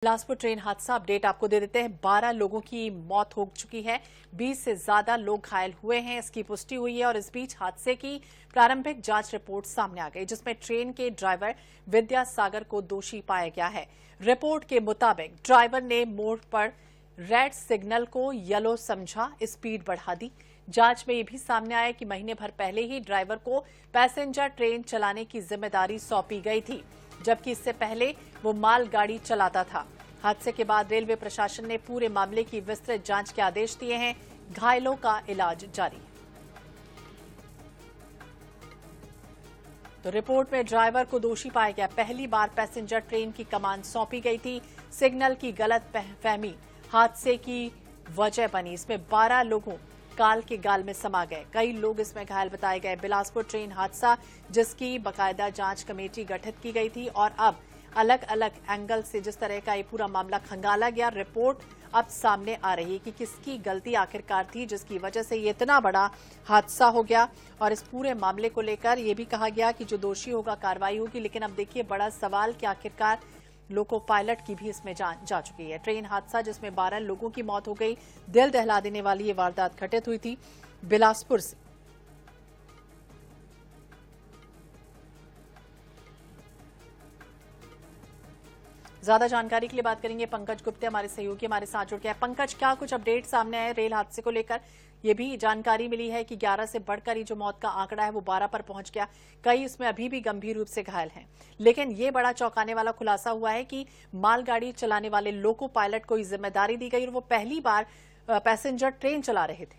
Bilaspur train हादसा update आपको दे देते हैं। 12 लोगों की मौत हो चुकी है, 20 से ज्यादा लोग घायल हुए हैं, इसकी पुष्टि हुई है। और इस बीच हादसे की प्रारंभिक जांच रिपोर्ट सामने आ गई, जिसमें ट्रेन के ड्राइवर विद्यासागर को दोषी पाया गया है। रिपोर्ट के मुताबिक ड्राइवर ने मोड़ पर रेड सिग्नल को येलो समझा, स्पीड बढ़ा दी। जांच में यह भी सामने आया कि महीने भर पहले ही ड्राइवर को पैसेंजर ट्रेन चलाने की जिम्मेदारी सौंपी गई थी, जबकि इससे पहले वो मालगाड़ी चलाता था। हादसे के बाद रेलवे प्रशासन ने पूरे मामले की विस्तृत जांच के आदेश दिए हैं। घायलों का इलाज जारी है। तो रिपोर्ट में ड्राइवर को दोषी पाया गया। पहली बार पैसेंजर ट्रेन की कमान सौंपी गई थी। सिग्नल की गलत फहमी हादसे की वजह बनी। इसमें 12 लोगों काल के गाल में समा गए। कई लोग इसमें घायल बताए गए। बिलासपुर ट्रेन हादसा, जिसकी बकायदा जांच कमेटी गठित की गई थी, और अब अलग अलग एंगल से जिस तरह का ये पूरा मामला खंगाला गया, रिपोर्ट अब सामने आ रही है कि किसकी गलती आखिरकार थी जिसकी वजह से ये इतना बड़ा हादसा हो गया। और इस पूरे मामले को लेकर ये भी कहा गया कि जो दोषी होगा कार्रवाई होगी। लेकिन अब देखिए बड़ा सवाल कि आखिरकार लोको पायलट की भी इसमें जान जा चुकी है। ट्रेन हादसा जिसमें 12 लोगों की मौत हो गई। दिल दहला देने वाली ये वारदात घटित हुई थी बिलासपुर से। ज्यादा जानकारी के लिए बात करेंगे पंकज गुप्ते, हमारे सहयोगी हमारे साथ जुड़ गए हैं। पंकज, क्या कुछ अपडेट सामने आए रेल हादसे को लेकर? ये भी जानकारी मिली है कि 11 से बढ़कर ये जो मौत का आंकड़ा है वो 12 पर पहुंच गया। कई इसमें अभी भी गंभीर रूप से घायल हैं। लेकिन ये बड़ा चौंकाने वाला खुलासा हुआ है कि मालगाड़ी चलाने वाले लोको पायलट को जिम्मेदारी दी गई और वो पहली बार पैसेंजर ट्रेन चला रहे थे।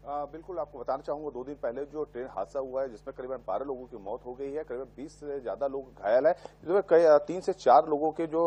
बिल्कुल, आपको बताना चाहूंगा 2 दिन पहले जो ट्रेन हादसा हुआ है, जिसमें करीबन 12 लोगों की मौत हो गई है, करीबन 20 से ज्यादा लोग घायल हैं, जिसमें 3 से 4 लोगों के जो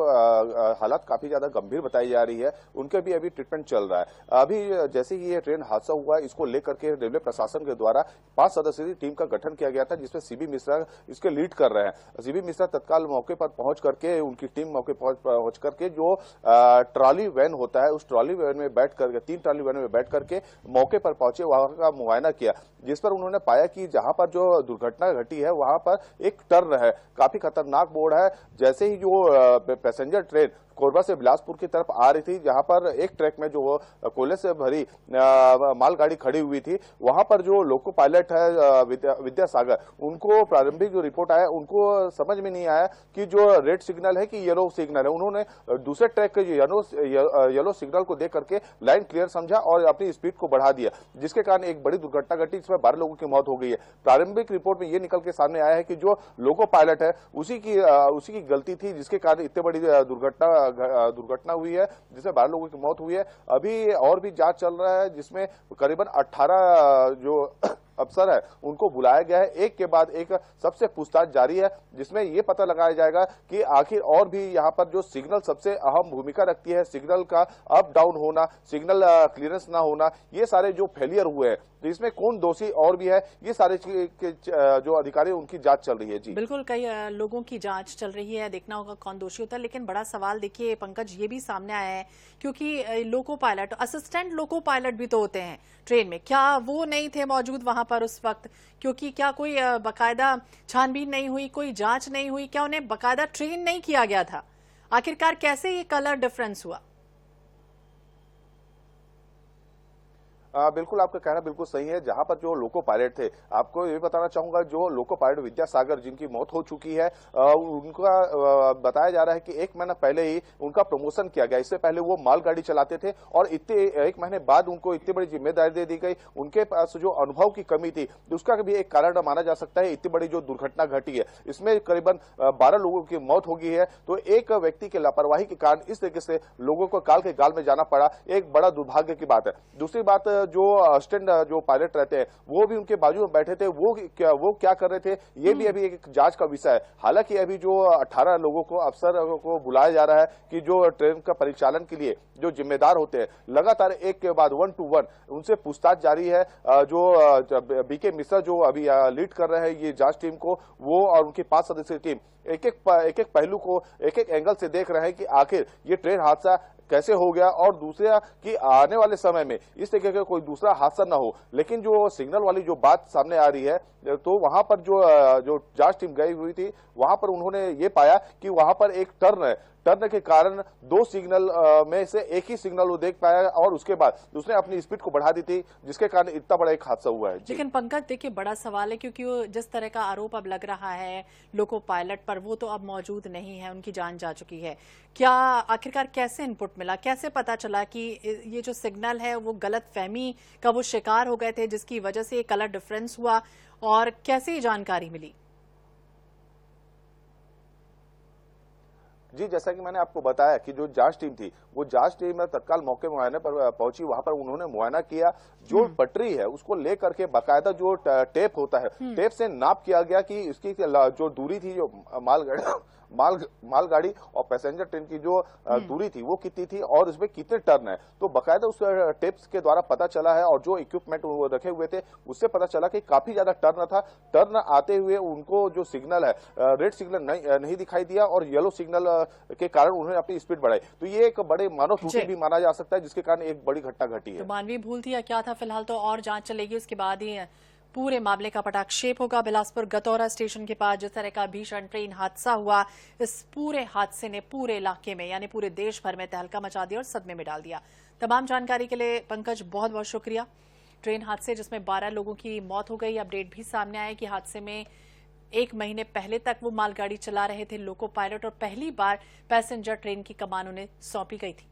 हालत काफी ज्यादा गंभीर बताई जा रही है, उनके भी अभी ट्रीटमेंट चल रहा है। अभी जैसे ही ये ट्रेन हादसा हुआ है, इसको लेकर के रेलवे प्रशासन के द्वारा 5 सदस्यीय टीम का गठन किया गया था, जिसमें सीबी मिश्रा इसके लीड कर रहे हैं। सीबी मिश्रा तत्काल मौके पर पहुंच करके, उनकी टीम मौके पहुंच करके जो ट्रॉली वैन होता है, उस ट्रॉली वैन में बैठ करके 3 ट्रॉली वैन में बैठ करके मौके पर पहुंचे, वहां का मुआयना किया, जिस पर उन्होंने पाया कि जहां पर जो दुर्घटना घटी है वहां पर एक टर्न है, काफी खतरनाक मोड़ है। जैसे ही जो पैसेंजर ट्रेन कोरबा से बिलासपुर की तरफ आ रही थी, जहां पर एक ट्रैक में जो कोयले से भरी मालगाड़ी खड़ी हुई थी, वहां पर जो लोको पायलट है विद्यासागर, उनको प्रारंभिक जो रिपोर्ट आया, उनको समझ में नहीं आया कि जो रेड सिग्नल है कि येलो सिग्नल है। उन्होंने दूसरे ट्रैक के येलो सिग्नल को देख करके लाइन क्लियर समझा और अपनी स्पीड को बढ़ा दिया, जिसके कारण एक बड़ी दुर्घटना घटी, जिसमें 12 लोगों की मौत हो गई है। प्रारंभिक रिपोर्ट में यह निकल के सामने आया है कि जो लोको पायलट है उसी की गलती थी, जिसके कारण इतनी बड़ी दुर्घटना हुई है, जिसमें 12 लोगों की मौत हुई है। अभी और भी जांच चल रहा है, जिसमें करीबन 18 जो अफसर है उनको बुलाया गया है। एक के बाद एक सबसे पूछताछ जारी है, जिसमें यह पता लगाया जाएगा कि आखिर और भी यहाँ पर जो सिग्नल सबसे अहम भूमिका रखती है, सिग्नल का अप डाउन होना, सिग्नल क्लियरेंस ना होना, ये सारे जो फेलियर हुए हैं, तो इसमें कौन दोषी और भी है, ये सारे जो अधिकारी उनकी जांच चल रही है। जी बिल्कुल, कई लोगों की जांच चल रही है, देखना होगा कौन दोषी होता है। लेकिन बड़ा सवाल देखिए पंकज, ये भी सामने आया है क्योंकि loco pilot, assistant loco pilot भी तो होते हैं ट्रेन में, क्या वो नहीं थे मौजूद वहां पर उस वक्त? क्योंकि क्या कोई बकायदा छानबीन नहीं हुई, कोई जांच नहीं हुई? क्या उन्हें बकायदा ट्रेन नहीं किया गया था? आखिरकार कैसे ये कलर डिफरेंस हुआ? बिल्कुल, आपका कहना बिल्कुल सही है। जहां पर जो लोको पायलट थे, आपको ये बताना चाहूंगा, जो लोको पायलट विद्यासागर जिनकी मौत हो चुकी है, उनका बताया जा रहा है कि 1 महीना पहले ही उनका प्रमोशन किया गया। इससे पहले वो मालगाड़ी चलाते थे और इतने 1 महीने बाद उनको इतनी बड़ी जिम्मेदारी दे दी गई। उनके पास जो अनुभव की कमी थी, उसका भी एक कारण माना जा सकता है इतनी बड़ी जो दुर्घटना घटी है। इसमें करीबन 12 लोगों की मौत हो गई है। तो एक व्यक्ति के लापरवाही के कारण इस तरीके से लोगों को काल के गाल में जाना पड़ा, एक बड़ा दुर्भाग्य की बात है। दूसरी बात, जो असिस्टेंट जो पायलट रहते हैं वो भी उनके बाजू में बैठे थे, वो क्या कर रहे थे, ये भी अभी एक जांच का विषय है। हालांकि अभी जो 18 लोगों को, अफसर को बुलाया जा रहा है कि जो ट्रेन का परिचालन के लिए जो जिम्मेदार होते हैं, लगातार एक के बाद 1 to 1 उनसे पूछताछ जारी है। जो बीके मिश्रा जो अभी लीड कर रहे हैं ये जांच टीम को, वो और उनकी 5 सदस्यीय टीम एक एक पहलू को एक एक एंगल से देख रहे हैं कि आखिर ये ट्रेन हादसा कैसे हो गया, और दूसरा कि आने वाले समय में इस तरीके का कोई दूसरा हादसा न हो। लेकिन जो सिग्नल वाली जो बात सामने आ रही है, तो वहां पर जो जांच टीम गई हुई थी, वहां पर उन्होंने ये पाया कि वहां पर एक टर्न के कारण दो सिग्नल में से एक ही सिग्नल वो देख पाया, और उसके बाद उसने अपनी स्पीड को बढ़ा दी थी, जिसके कारण इतना बड़ा एक हादसा हुआ है। लेकिन पंकज देखिए, बड़ा सवाल है क्योंकि वो जिस तरह का आरोप अब लग रहा है लोको पायलट पर, वो तो अब मौजूद नहीं है, उनकी जान जा चुकी है। क्या आखिरकार कैसे इनपुट मिला, कैसे पता चला कि ये जो सिग्नल है वो गलत फहमी का वो शिकार हो गए थे, जिसकी वजह से कलर डिफरेंस हुआ, और कैसे ये जानकारी मिली? जी, जैसा कि मैंने आपको बताया कि जो जांच टीम थी, वो जांच टीम तत्काल मौके मुआयने पर पहुंची। वहां पर उन्होंने मुआयना किया, जो पटरी है उसको लेकर के बाकायदा जो टेप होता है, टेप से नाप किया गया कि इसकी जो दूरी थी, जो मालगाड़ी और पैसेंजर ट्रेन की जो दूरी थी वो कितनी थी, और इसमें कितने टर्न है, तो बाकायदा उस टेप्स के द्वारा पता चला है। और जो इक्विपमेंट वो रखे हुए थे, उससे पता चला कि काफी ज्यादा टर्न था। टर्न आते हुए उनको जो सिग्नल है, रेड सिग्नल नहीं दिखाई दिया, और येलो सिग्नल के कारण उन्होंने अपनी स्पीड बढ़ाई। तो ये एक बड़े मानव त्रुटि भी माना जा सकता है, जिसके कारण एक बड़ी घटना घटी है। तो मानवीय भूल थी या क्या था, फिलहाल तो और जांच चलेगी, उसके बाद ही पूरे मामले का पटाक्षेप होगा। बिलासपुर गतौरा स्टेशन के पास जिस तरह का भीषण ट्रेन हादसा हुआ, इस पूरे हादसे ने पूरे इलाके में यानी पूरे देश भर में तहलका मचा दिया और सदमे में डाल दिया। तमाम जानकारी के लिए पंकज बहुत बहुत शुक्रिया। ट्रेन हादसे जिसमें 12 लोगों की मौत हो गई, अपडेट भी सामने आया कि हादसे में 1 महीने पहले तक वो मालगाड़ी चला रहे थे लोको पायलट, और पहली बार पैसेंजर ट्रेन की कमान उन्हें सौंपी गई थी।